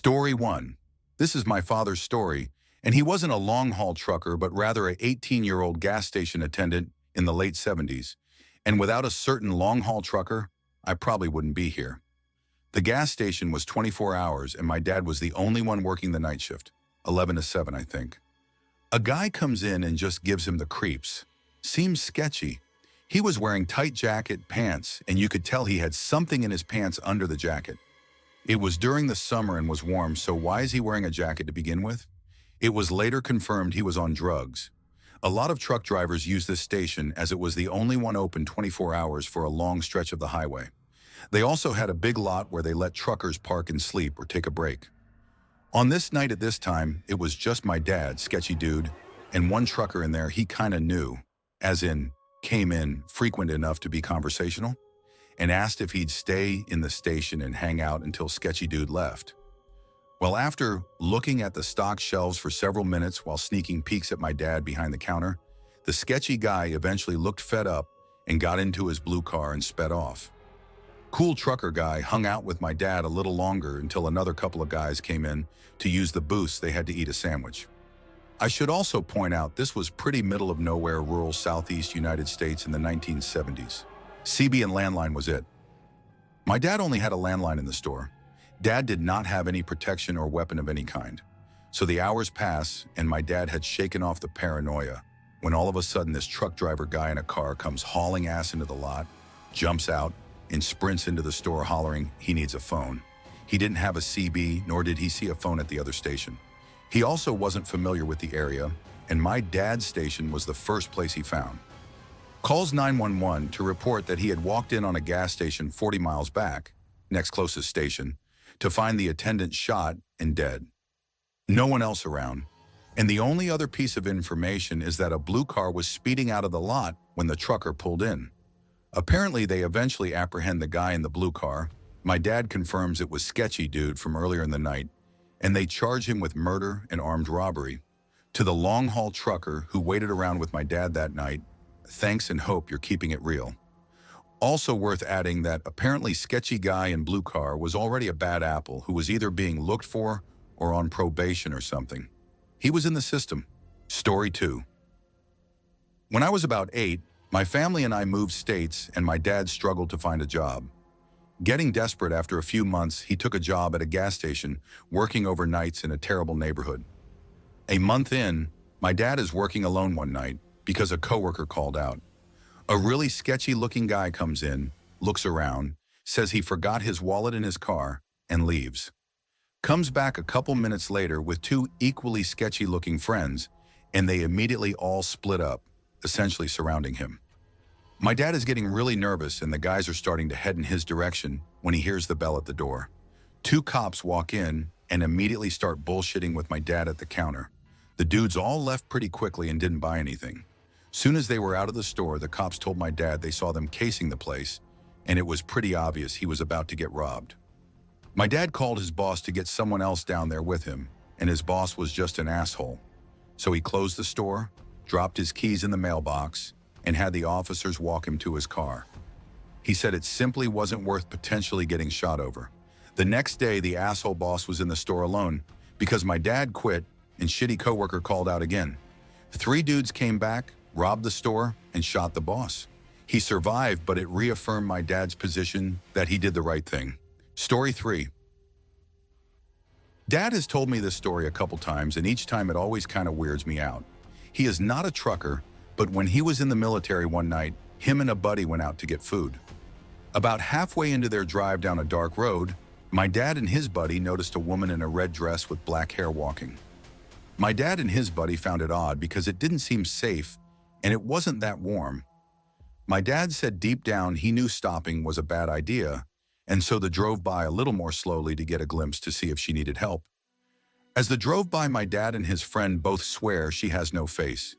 Story 1. This is my father's story, and he wasn't a long-haul trucker, but rather a 18-year-old gas station attendant in the late 70s. And without a certain long-haul trucker, I probably wouldn't be here. The gas station was 24 hours, and my dad was the only one working the night shift, 11 to 7, I think. A guy comes in and just gives him the creeps. Seems sketchy. He was wearing tight jacket, pants, and you could tell he had something in his pants under the jacket. It was during the summer and was warm, so why is he wearing a jacket to begin with? It was later confirmed he was on drugs. A lot of truck drivers use this station as it was the only one open 24 hours for a long stretch of the highway. They also had a big lot where they let truckers park and sleep or take a break. On this night at this time, it was just my dad, sketchy dude, and one trucker in there he kinda knew, as in, came in frequent enough to be conversational, and asked if he'd stay in the station and hang out until sketchy dude left. Well, after looking at the stock shelves for several minutes while sneaking peeks at my dad behind the counter, the sketchy guy eventually looked fed up and got into his blue car and sped off. Cool trucker guy hung out with my dad a little longer until another couple of guys came in to use the booths. They had to eat a sandwich. I should also point out this was pretty middle of nowhere rural southeast United States in the 1970s. CB and landline was it. My dad only had a landline in the store. Dad did not have any protection or weapon of any kind. So the hours pass and my dad had shaken off the paranoia when all of a sudden this truck driver guy in a car comes hauling ass into the lot, jumps out, and sprints into the store hollering he needs a phone. He didn't have a CB, nor did he see a phone at the other station. He also wasn't familiar with the area, and my dad's station was the first place he found. Calls 911 to report that he had walked in on a gas station 40 miles back, next closest station, to find the attendant shot and dead. No one else around, and the only other piece of information is that a blue car was speeding out of the lot when the trucker pulled in. Apparently, they eventually apprehend the guy in the blue car. My dad confirms it was sketchy dude from earlier in the night, and they charge him with murder and armed robbery. To the long-haul trucker who waited around with my dad that night, thanks and hope you're keeping it real. Also worth adding that apparently sketchy guy in blue car was already a bad apple who was either being looked for or on probation or something. He was in the system. Story 2. When I was about 8, my family and I moved states and my dad struggled to find a job. Getting desperate after a few months, he took a job at a gas station, working overnights in a terrible neighborhood. A month in, my dad is working alone one night because a coworker called out. A really sketchy-looking guy comes in, looks around, says he forgot his wallet in his car, and leaves. Comes back a couple minutes later with two equally sketchy-looking friends, and they immediately all split up, essentially surrounding him. My dad is getting really nervous and the guys are starting to head in his direction when he hears the bell at the door. Two cops walk in and immediately start bullshitting with my dad at the counter. The dudes all left pretty quickly and didn't buy anything. Soon as they were out of the store, the cops told my dad they saw them casing the place, and it was pretty obvious he was about to get robbed. My dad called his boss to get someone else down there with him, and his boss was just an asshole. So he closed the store, dropped his keys in the mailbox, and had the officers walk him to his car. He said it simply wasn't worth potentially getting shot over. The next day, the asshole boss was in the store alone because my dad quit and shitty coworker called out again. 3 dudes came back, robbed the store, and shot the boss. He survived, but it reaffirmed my dad's position that he did the right thing. Story 3. Dad has told me this story a couple times, and each time it always kind of weirds me out. He is not a trucker, but when he was in the military one night, him and a buddy went out to get food. About halfway into their drive down a dark road, my dad and his buddy noticed a woman in a red dress with black hair walking. My dad and his buddy found it odd because it didn't seem safe and it wasn't that warm. My dad said deep down he knew stopping was a bad idea, and so they drove by a little more slowly to get a glimpse to see if she needed help. As they drove by, my dad and his friend both swear she has no face.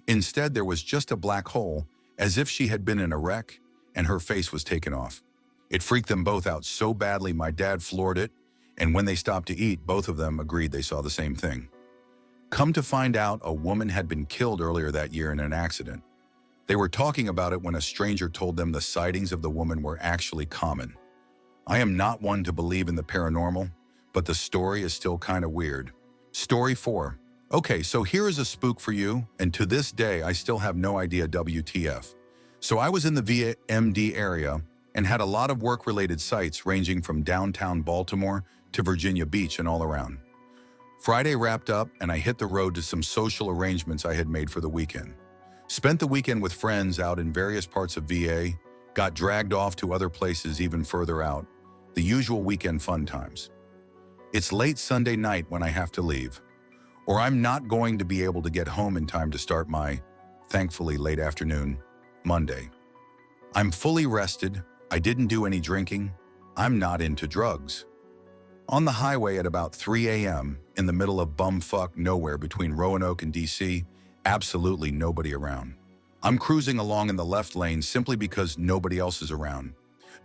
Instead, there was just a black hole, as if she had been in a wreck, and her face was taken off. It freaked them both out so badly my dad floored it, and when they stopped to eat, both of them agreed they saw the same thing. Come to find out, a woman had been killed earlier that year in an accident. They were talking about it when a stranger told them the sightings of the woman were actually common. I am not one to believe in the paranormal, but the story is still kind of weird. Story 4. Okay, so here is a spook for you, and to this day I still have no idea WTF. So I was in the VMD area and had a lot of work-related sites ranging from downtown Baltimore to Virginia Beach and all around. Friday wrapped up and I hit the road to some social arrangements I had made for the weekend. Spent the weekend with friends out in various parts of VA, got dragged off to other places even further out, the usual weekend fun times. It's late Sunday night when I have to leave, or I'm not going to be able to get home in time to start my, thankfully late afternoon, Monday. I'm fully rested, I didn't do any drinking, I'm not into drugs. On the highway at about 3 a.m., in the middle of bumfuck nowhere between Roanoke and DC, absolutely nobody around. I'm cruising along in the left lane simply because nobody else is around.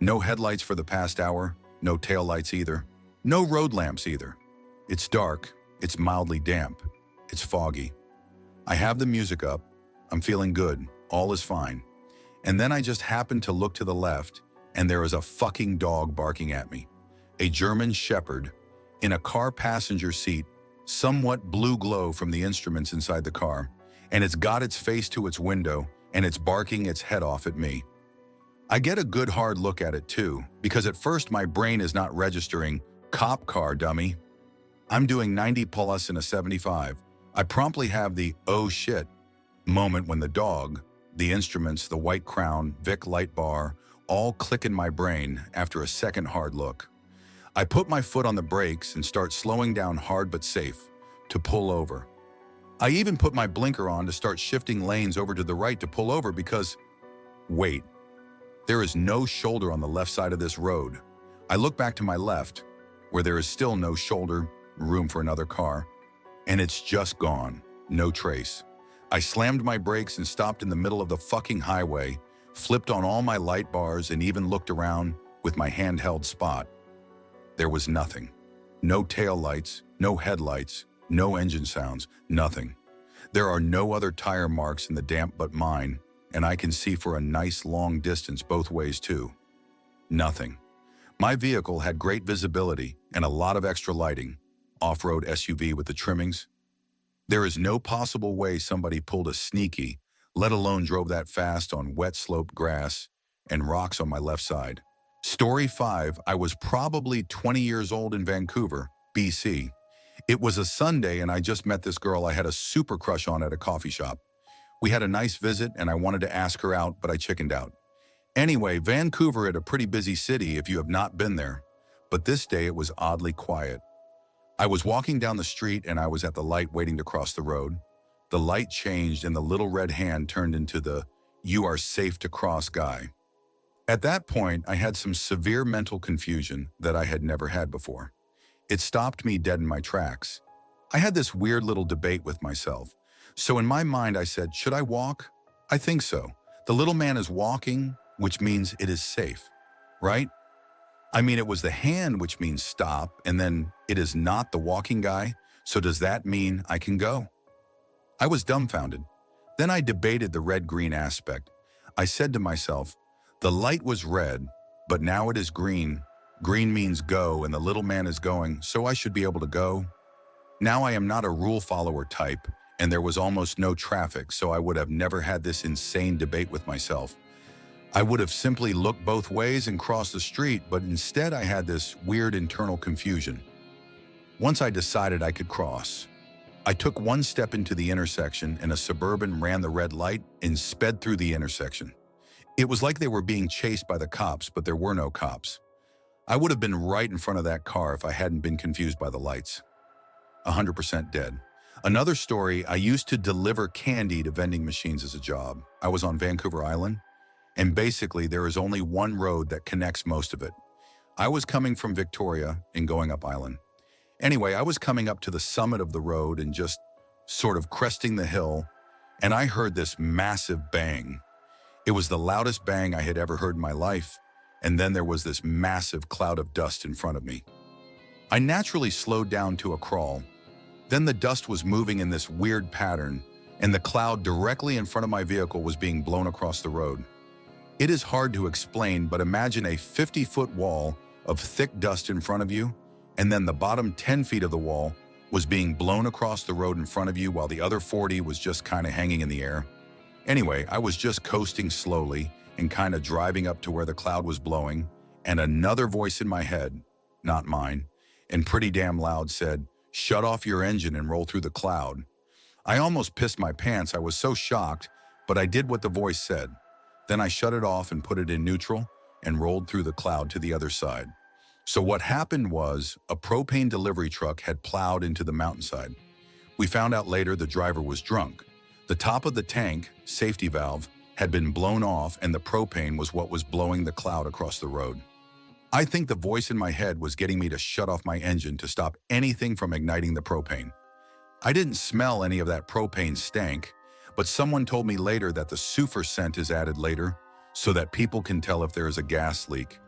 No headlights for the past hour, no taillights either, no road lamps either. It's dark, it's mildly damp, it's foggy. I have the music up, I'm feeling good, all is fine. And then I just happen to look to the left, and there is a fucking dog barking at me. A German Shepherd, in a car passenger seat, somewhat blue glow from the instruments inside the car, and it's got its face to its window, and it's barking its head off at me. I get a good hard look at it too, because at first my brain is not registering, cop car dummy. I'm doing 90 plus in a 75. I promptly have the oh shit moment when the dog, the instruments, the white crown, Vic light bar, all click in my brain after a second hard look. I put my foot on the brakes and start slowing down hard but safe, to pull over. I even put my blinker on to start shifting lanes over to the right to pull over because, wait, there is no shoulder on the left side of this road. I look back to my left, where there is still no shoulder, room for another car, and it's just gone, no trace. I slammed my brakes and stopped in the middle of the fucking highway, flipped on all my light bars and even looked around with my handheld spot. There was nothing. No tail lights, no headlights, no engine sounds, nothing. There are no other tire marks in the damp but mine, and I can see for a nice long distance both ways too. Nothing. My vehicle had great visibility and a lot of extra lighting, off-road SUV with the trimmings. There is no possible way somebody pulled a sneaky, let alone drove that fast on wet sloped grass and rocks on my left side. Story 5, I was probably 20 years old in Vancouver, BC. It was a Sunday and I just met this girl I had a super crush on at a coffee shop. We had a nice visit and I wanted to ask her out, but I chickened out. Anyway, Vancouver is a pretty busy city if you have not been there, but this day it was oddly quiet. I was walking down the street and I was at the light waiting to cross the road. The light changed and the little red hand turned into the "you are safe to cross" guy. At that point, I had some severe mental confusion that I had never had before. It stopped me dead in my tracks. I had this weird little debate with myself. So in my mind, I said, should I walk? I think so. The little man is walking, which means it is safe, right? I mean, it was the hand, which means stop, and then it is not the walking guy. So does that mean I can go? I was dumbfounded. Then I debated the red-green aspect. I said to myself, the light was red, but now it is green. Green means go, and the little man is going, so I should be able to go. Now I am not a rule follower type, and there was almost no traffic, so I would have never had this insane debate with myself. I would have simply looked both ways and crossed the street, but instead I had this weird internal confusion. Once I decided I could cross, I took one step into the intersection and a Suburban ran the red light and sped through the intersection. It was like they were being chased by the cops, but there were no cops. I would have been right in front of that car if I hadn't been confused by the lights. 100% dead. Another story, I used to deliver candy to vending machines as a job. I was on Vancouver Island, and basically there is only one road that connects most of it. I was coming from Victoria and going up island. Anyway, I was coming up to the summit of the road and just sort of cresting the hill, and I heard this massive bang. It was the loudest bang I had ever heard in my life, and then there was this massive cloud of dust in front of me. I naturally slowed down to a crawl. Then the dust was moving in this weird pattern, and the cloud directly in front of my vehicle was being blown across the road. It is hard to explain, but imagine a 50-foot wall of thick dust in front of you, and then the bottom 10 feet of the wall was being blown across the road in front of you while the other 40 was just kind of hanging in the air. Anyway, I was just coasting slowly and kind of driving up to where the cloud was blowing, and another voice in my head, not mine, and pretty damn loud said, "Shut off your engine and roll through the cloud." I almost pissed my pants. I was so shocked, but I did what the voice said. Then I shut it off and put it in neutral and rolled through the cloud to the other side. So what happened was a propane delivery truck had plowed into the mountainside. We found out later the driver was drunk. The top of the tank, safety valve, had been blown off and the propane was what was blowing the cloud across the road. I think the voice in my head was getting me to shut off my engine to stop anything from igniting the propane. I didn't smell any of that propane stank, but someone told me later that the sulfur scent is added later so that people can tell if there is a gas leak.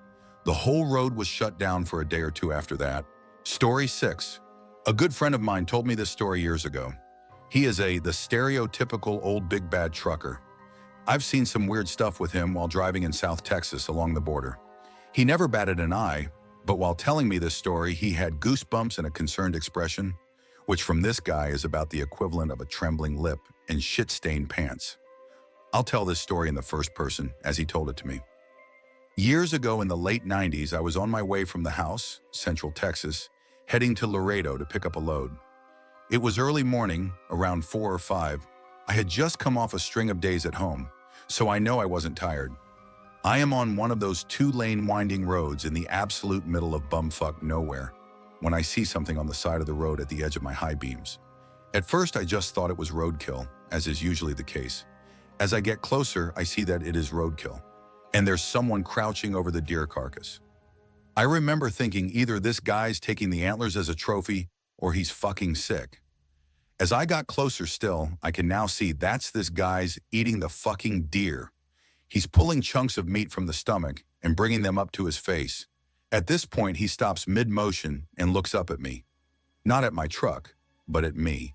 The whole road was shut down for a day or two after that. Story 6. A good friend of mine told me this story years ago. He is the stereotypical old big bad trucker. I've seen some weird stuff with him while driving in South Texas along the border. He never batted an eye, but while telling me this story, he had goosebumps and a concerned expression, which from this guy is about the equivalent of a trembling lip and shit-stained pants. I'll tell this story in the first person, as he told it to me. Years ago in the late 90s, I was on my way from the house, Central Texas, heading to Laredo to pick up a load. It was early morning, around 4 or 5. I had just come off a string of days at home, so I know I wasn't tired. I am on one of those 2-lane winding roads in the absolute middle of bumfuck nowhere when I see something on the side of the road at the edge of my high beams. At first, I just thought it was roadkill, as is usually the case. As I get closer, I see that it is roadkill, and there's someone crouching over the deer carcass. I remember thinking either this guy's taking the antlers as a trophy or he's fucking sick. As I got closer still, I can now see that's this guy's eating the fucking deer. He's pulling chunks of meat from the stomach and bringing them up to his face. At this point, he stops mid-motion and looks up at me. Not at my truck, but at me.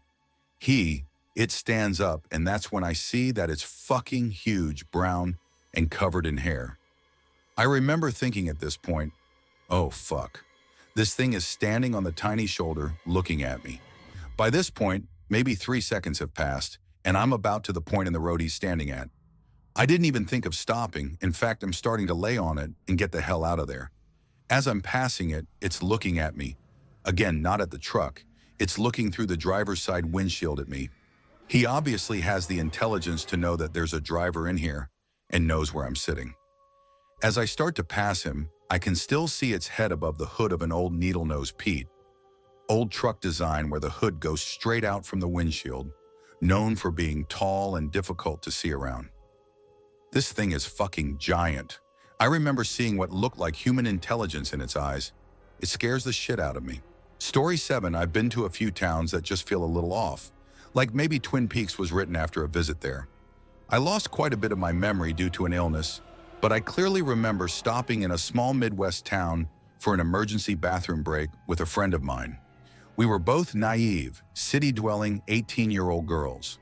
It stands up, and that's when I see that it's fucking huge, brown, and covered in hair. I remember thinking at this point, oh fuck. This thing is standing on the tiny shoulder, looking at me. By this point, maybe 3 seconds have passed, and I'm about to the point in the road he's standing at. I didn't even think of stopping. In fact, I'm starting to lay on it and get the hell out of there. As I'm passing it, it's looking at me. Again, not at the truck. It's looking through the driver's side windshield at me. He obviously has the intelligence to know that there's a driver in here and knows where I'm sitting. As I start to pass him, I can still see its head above the hood of an old needle-nose Pete. Old truck design where the hood goes straight out from the windshield, known for being tall and difficult to see around. This thing is fucking giant. I remember seeing what looked like human intelligence in its eyes. It scares the shit out of me. Story 7, I've been to a few towns that just feel a little off, like maybe Twin Peaks was written after a visit there. I lost quite a bit of my memory due to an illness, but I clearly remember stopping in a small Midwest town for an emergency bathroom break with a friend of mine. We were both naive, city-dwelling 18-year-old girls.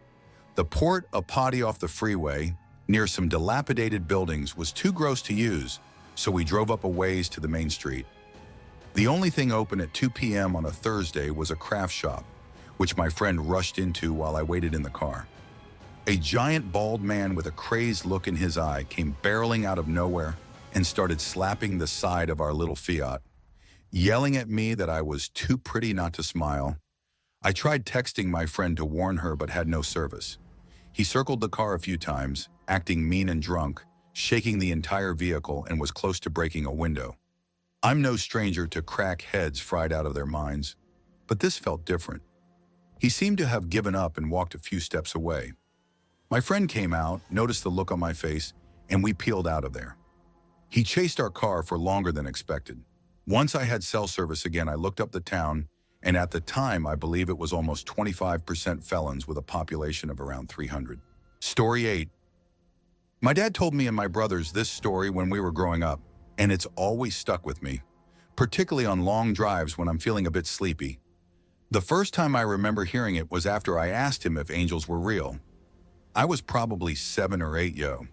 The port, a potty off the freeway, near some dilapidated buildings, was too gross to use, so we drove up a ways to the main street. The only thing open at 2 p.m. on a Thursday was a craft shop, which my friend rushed into while I waited in the car. A giant bald man with a crazed look in his eye came barreling out of nowhere and started slapping the side of our little Fiat, yelling at me that I was too pretty not to smile. I tried texting my friend to warn her but had no service. He circled the car a few times, acting mean and drunk, shaking the entire vehicle, and was close to breaking a window. I'm no stranger to crack heads fried out of their minds, but this felt different. He seemed to have given up and walked a few steps away. My friend came out, noticed the look on my face, and we peeled out of there. He chased our car for longer than expected. Once I had cell service again, I looked up the town, and at the time, I believe it was almost 25% felons with a population of around 300. Story 8. My dad told me and my brothers this story when we were growing up, and it's always stuck with me, particularly on long drives when I'm feeling a bit sleepy. The first time I remember hearing it was after I asked him if angels were real. I was probably 7 or 8, yo.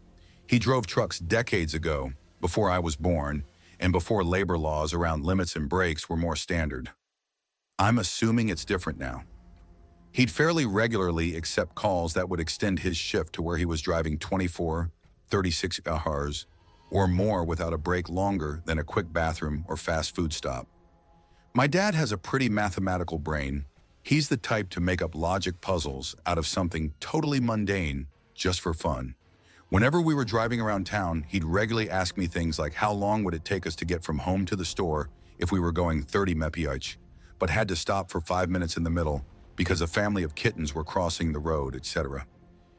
He drove trucks decades ago, before I was born, and before labor laws around limits and breaks were more standard. I'm assuming it's different now. He'd fairly regularly accept calls that would extend his shift to where he was driving 24, 36 hours or more without a break longer than a quick bathroom or fast food stop. My dad has a pretty mathematical brain. He's the type to make up logic puzzles out of something totally mundane just for fun. Whenever we were driving around town, he'd regularly ask me things like how long would it take us to get from home to the store if we were going 30 mph, but had to stop for 5 minutes in the middle because a family of kittens were crossing the road, etc.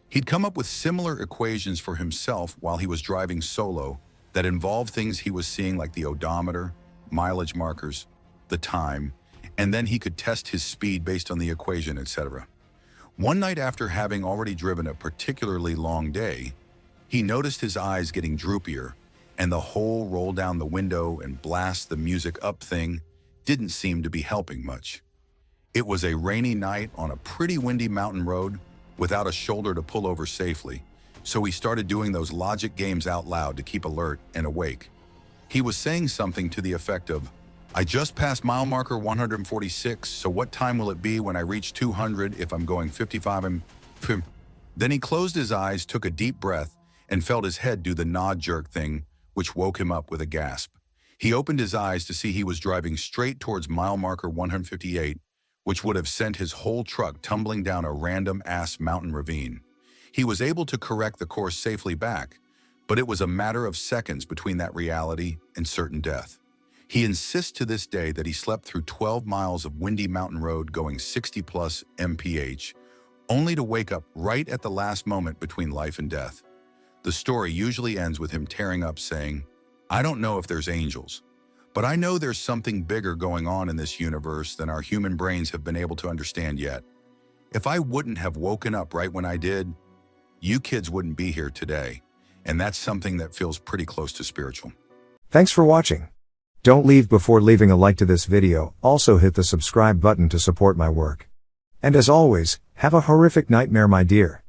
He'd come up with similar equations for himself while he was driving solo that involved things he was seeing like the odometer, mileage markers, the time, and then he could test his speed based on the equation, etc. One night after having already driven a particularly long day, he noticed his eyes getting droopier, and the whole roll down the window and blast the music up thing didn't seem to be helping much. It was a rainy night on a pretty windy mountain road without a shoulder to pull over safely, so he started doing those logic games out loud to keep alert and awake. He was saying something to the effect of, I just passed mile marker 146, so what time will it be when I reach 200 if I'm going 55 and... Then he closed his eyes, took a deep breath, and felt his head do the nod jerk thing, which woke him up with a gasp. He opened his eyes to see he was driving straight towards mile marker 158, which would have sent his whole truck tumbling down a random-ass mountain ravine. He was able to correct the course safely back, but it was a matter of seconds between that reality and certain death. He insists to this day that he slept through 12 miles of windy mountain road going 60+ mph, only to wake up right at the last moment between life and death. The story usually ends with him tearing up saying, I don't know if there's angels, but I know there's something bigger going on in this universe than our human brains have been able to understand yet. If I wouldn't have woken up right when I did, you kids wouldn't be here today, and that's something that feels pretty close to spiritual. Thanks for watching. Don't leave before leaving a like to this video. Also hit the subscribe button to support my work. And as always, have a horrific nightmare, my dear.